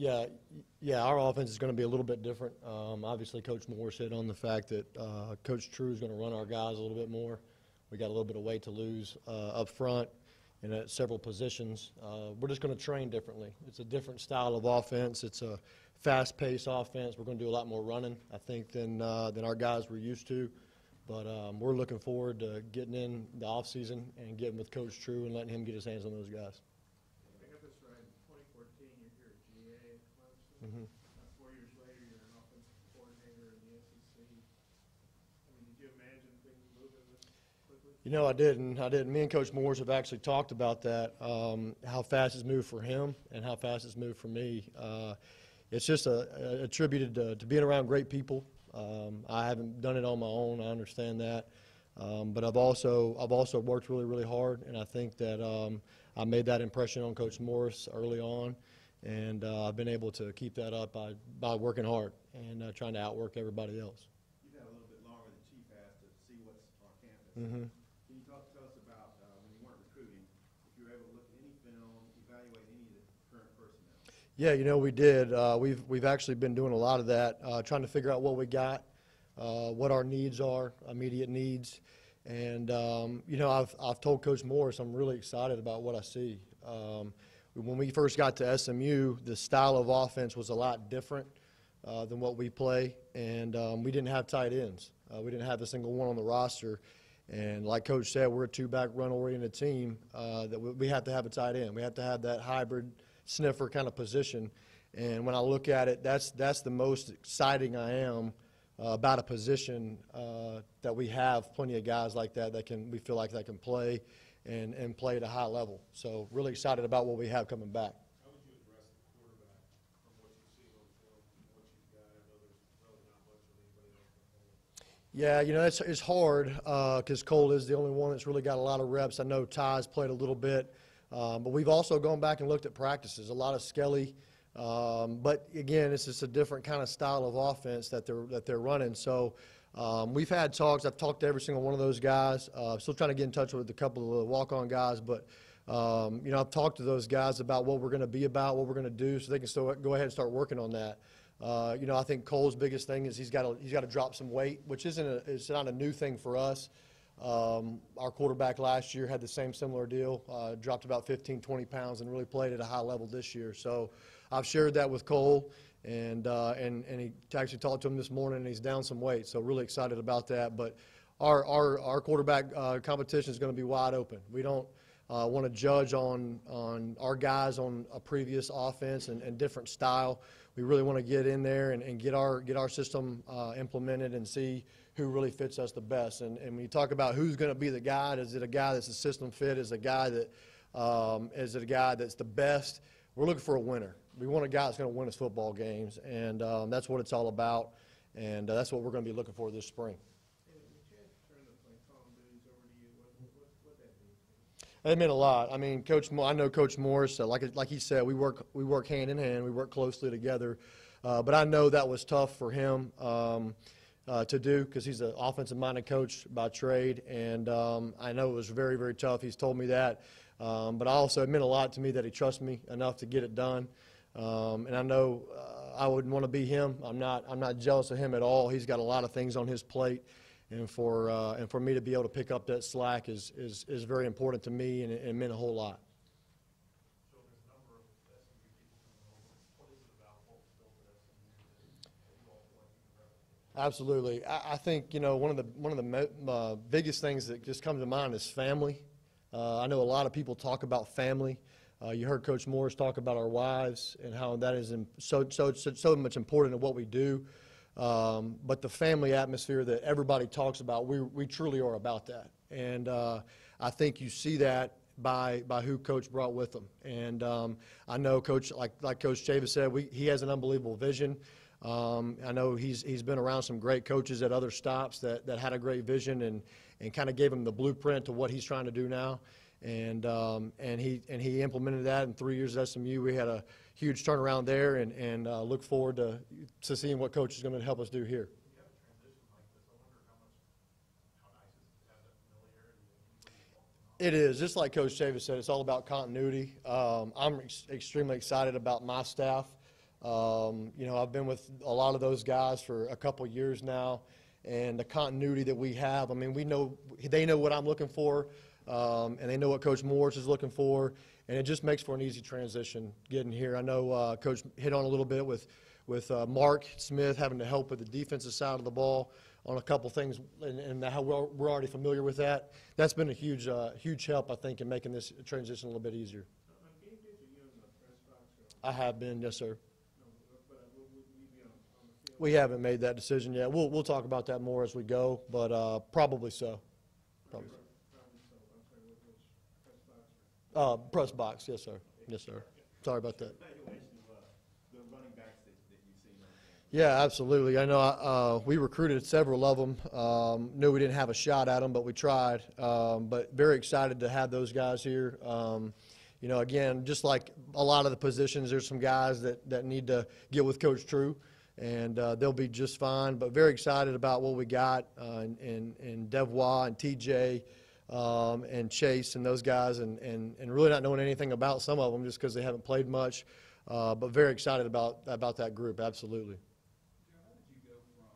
Yeah, yeah, our offense is going to be a little bit different. Obviously, Coach Morris hit on the fact that Coach True is going to run our guys a little bit more. We got a little bit of weight to lose up front and at several positions. We're just going to train differently. It's a different style of offense. It's a fast-paced offense. We're going to do a lot more running, I think, than our guys were used to. But we're looking forward to getting in the offseason and getting with Coach True and letting him get his hands on those guys. I got this right. In 2014, you're here at GA at Clemson. Mm-hmm. 4 years later, you're an offensive coordinator in the SEC. I mean, did you imagine things moving this quickly? You know, I didn't. Me and Coach Morris have actually talked about that, how fast it's moved for him and how fast it's moved for me. It's just attributed to being around great people. I haven't done it on my own. I understand that. But I've also worked really, really hard, and I think that I made that impression on Coach Morris early on, and I've been able to keep that up by working hard and trying to outwork everybody else. You've had a little bit longer than Chief has to see what's on campus. Mm-hmm. Can you tell us about when you weren't recruiting, if you were able to look at any film, evaluate any of the current personnel? Yeah, you know, we did. We've actually been doing a lot of that, trying to figure out what we got, what our needs are, immediate needs. And, you know, I've told Coach Morris I'm really excited about what I see. When we first got to SMU, the style of offense was a lot different than what we play, and we didn't have tight ends. We didn't have a single one on the roster. And like Coach said, we're a two-back run-oriented team that we have to have a tight end. We have to have that hybrid sniffer kind of position. And when I look at it, that's the most exciting I am about a position that we have plenty of guys like that we feel like that can play and play at a high level. So really excited about what we have coming back. How would you address the quarterback from what you've seen on film and what you've got? I know there's really not much of anybody else to play. Yeah, you know, it's hard because Cole is the only one that's really got a lot of reps. I know Ty's played a little bit, but we've also gone back and looked at practices. A lot of Skelly. But again, it's just a different kind of style of offense that they're running. So we've had talks. I've talked to every single one of those guys. Still trying to get in touch with a couple of the walk-on guys, but you know, I've talked to those guys about what we're going to be about, what we're going to do, so they can still go ahead and start working on that. You know, I think Cole's biggest thing is he's got to drop some weight, which it's not a new thing for us. Our quarterback last year had the similar deal, dropped about 15, 20 pounds and really played at a high level this year. So I've shared that with Cole, and he actually talked to him this morning, and he's down some weight. So really excited about that. But our quarterback competition is going to be wide open. We don't want to judge on our guys on a previous offense and different style. We really want to get in there and get our system implemented and see who really fits us the best. And when you talk about who's going to be the guy, is it a guy that's a system fit? Is it a guy that's the best? We're looking for a winner. We want a guy that's going to win us football games, and that's what it's all about. And that's what we're going to be looking for this spring. It meant a lot. I mean, I know Coach Morris. Like he said, we work hand in hand. We work closely together. But I know that was tough for him to do because he's an offensive-minded coach by trade, and I know it was very, very tough. He's told me that. But also, it meant a lot to me that he trusts me enough to get it done. And I know I wouldn't want to be him. I'm not jealous of him at all. He's got a lot of things on his plate. And for me to be able to pick up that slack is very important to me, and it meant a whole lot. So there's a number of SMU people coming over. What is it about what was built at SMU that you all feel like you can replicate? Absolutely. I think, you know, one of the biggest things that just comes to mind is family. I know a lot of people talk about family. You heard Coach Morris talk about our wives and how that is so much important in what we do. But the family atmosphere that everybody talks about, we truly are about that. And I think you see that by who Coach brought with him. And I know Coach, like Coach Chavis said, he has an unbelievable vision. I know he's been around some great coaches at other stops that had a great vision and kind of gave him the blueprint to what he's trying to do now. And he implemented that in 3 years at SMU. We had a huge turnaround there, and look forward to seeing what Coach is going to help us do here. When you have a transition like this, I wonder how nice it is to have that familiarity. It is. Just like Coach Chavis said, it's all about continuity. I'm extremely excited about my staff. You know, I've been with a lot of those guys for a couple years now, and the continuity that we have, I mean, they know what I'm looking for, and they know what Coach Morris is looking for, and it just makes for an easy transition getting here. I know Coach hit on a little bit with Mark Smith having to help with the defensive side of the ball on a couple things, and how we're already familiar with that. That's been a huge help, I think, in making this transition a little bit easier. On game days, are you in the press box? I have been, yes, sir. No, but will you be on the field? We haven't made that decision yet. We'll talk about that more as we go, but probably so. Probably. Probably so. I'm sorry, which press box? Press box, yes, sir. Yes, sir. Sorry about that. Evaluation of the running backs that you've seen on campus. Yeah, absolutely. I know we recruited several of them. Knew we didn't have a shot at them, but we tried. But very excited to have those guys here. You know, again, just like a lot of the positions, there's some guys that need to get with Coach True, and they'll be just fine. But very excited about what we got in Devois and TJ and Chase and those guys, and really not knowing anything about some of them just because they haven't played much. But very excited about that group, absolutely. Joe, how did you go from,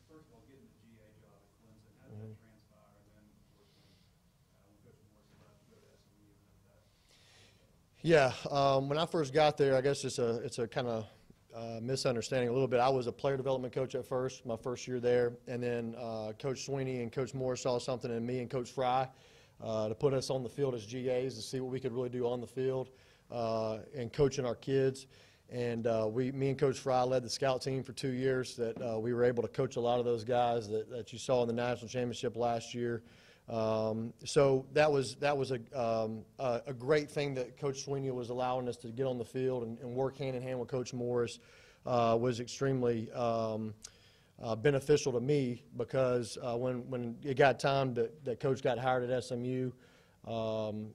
first of all, getting the GA job at Clemson? How did that transpire? And then, of course, when Coach Morris left to go to SMU and that. Yeah, when I first got there, I guess it's a kind of misunderstanding a little bit. I was a player development coach at first, my first year there, and then Coach Sweeney and Coach Morris saw something in me and Coach Fry to put us on the field as GAs to see what we could really do on the field and coaching our kids. And me and Coach Fry led the scout team for 2 years that we were able to coach a lot of those guys that you saw in the national championship last year. So that was a great thing that Coach Sweeney was allowing us to get on the field and work hand in hand with Coach Morris was extremely beneficial to me because when it got time that Coach got hired at SMU,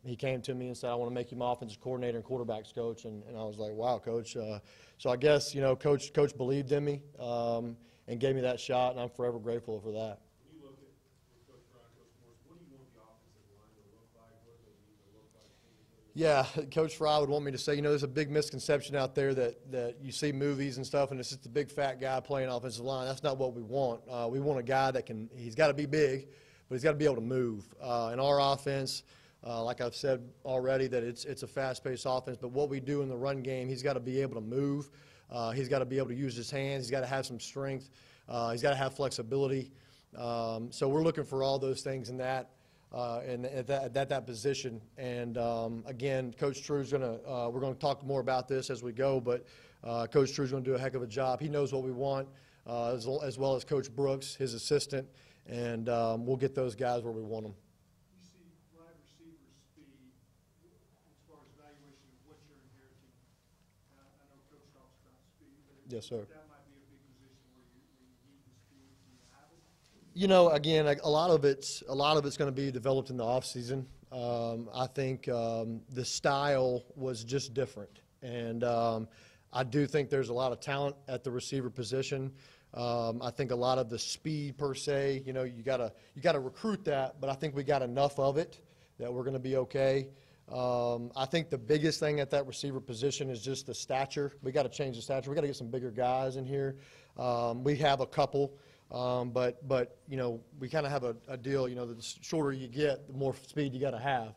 he came to me and said, "I want to make you my offensive coordinator and quarterbacks coach," and I was like, "Wow, Coach." So I guess Coach believed in me and gave me that shot, and I'm forever grateful for that. When you look at Coach Brown, Coach Morris, what do you want the offensive line to look like? What do they need to look like? Yeah, Coach Fry would want me to say, there's a big misconception out there that you see movies and stuff, and it's just a big fat guy playing offensive line. That's not what we want. We want a guy that he's got to be big, but he's got to be able to move. In our offense, like I've said already, that it's a fast-paced offense, but what we do in the run game, he's got to be able to move. He's got to be able to use his hands. He's got to have some strength. He's got to have flexibility. So we're looking for all those things in that. At that position, and again, Coach True's we're gonna talk more about this as we go, but Coach True's gonna do a heck of a job. He knows what we want, as well as Coach Brooks, his assistant, and we'll get those guys where we want them. You see wide receiver speed as far as evaluation of what you're inheriting. I know Coach talks about speed, but Yes, sir. that might be a big position where you need the speed. Do you have it? Again, a lot of it's going to be developed in the off season. I think the style was just different, and I do think there's a lot of talent at the receiver position. I think a lot of the speed per se, you gotta recruit that, but I think we got enough of it that we're going to be okay. I think the biggest thing at that receiver position is just the stature. We got to change the stature. We got to get some bigger guys in here. We have a couple. But we kind of have a deal, the shorter you get, the more speed you got to have.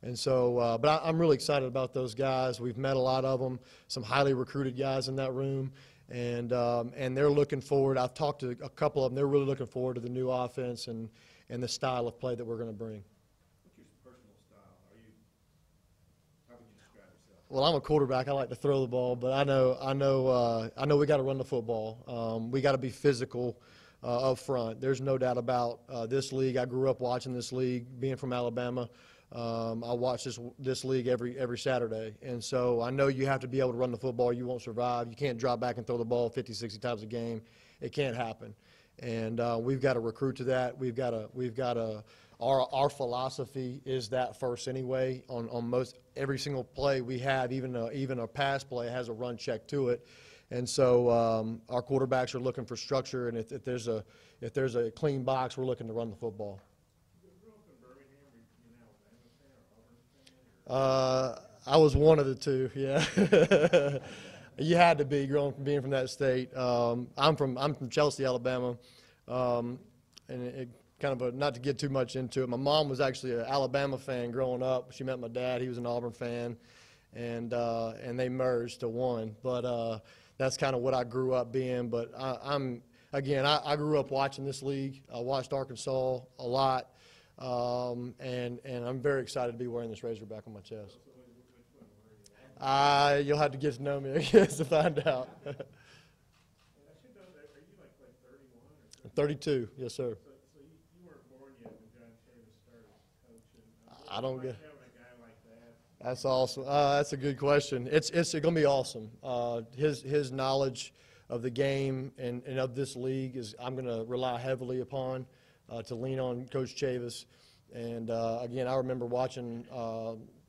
And so, but I'm really excited about those guys. We've met a lot of them, some highly recruited guys in that room, and they're looking forward. I've talked to a couple of them. They're really looking forward to the new offense and the style of play that we're going to bring. What's your personal style? How would you describe yourself? Well, I'm a quarterback. I like to throw the ball, but I know we got to run the football. We got to be physical up front. There's no doubt about this league. I grew up watching this league, being from Alabama. I watch this league every Saturday, and so I know you have to be able to run the football. You won't survive. You can't drop back and throw the ball 50, 60 times a game. It can't happen, and we've got to recruit to that. We've got to. Our philosophy is that first anyway. On most every single play we have, even a pass play has a run check to it. And so our quarterbacks are looking for structure, and if there's a clean box, we're looking to run the football. You grew up in Birmingham, were you an Alabama fan or Auburn fan? I was one of the two, yeah. You had to be being from that state. I'm from Chelsea, Alabama, and it kind of not to get too much into it. My mom was actually an Alabama fan growing up. She met my dad; he was an Auburn fan, and they merged to one. But that's kind of what I grew up being. But I grew up watching this league. I watched Arkansas a lot, and I'm very excited to be wearing this Razorback on my chest. You'll have to get to know me, I guess, to find out. I should know that, are you like 31 or something? 32, yes, sir. So you weren't born yet when John Chavis started coaching. I don't Like get. having a guy like that. That's awesome. That's a good question. It's going to be awesome. His knowledge of the game and of this league is I'm going to rely heavily upon to lean on Coach Chavis. And again, I remember watching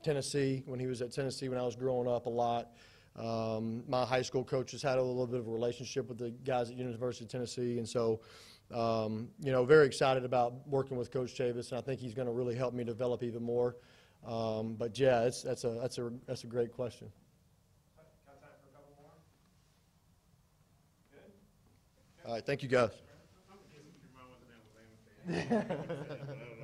Tennessee when he was at Tennessee when I was growing up a lot. My high school coaches had a little bit of a relationship with the guys at University of Tennessee, and so very excited about working with Coach Chavis, and I think he's going to really help me develop even more. But yeah, that's a great question. Got time for a couple more? Good? All right, thank you guys. I'm guessing your mom was an Alabama fan. I don't know.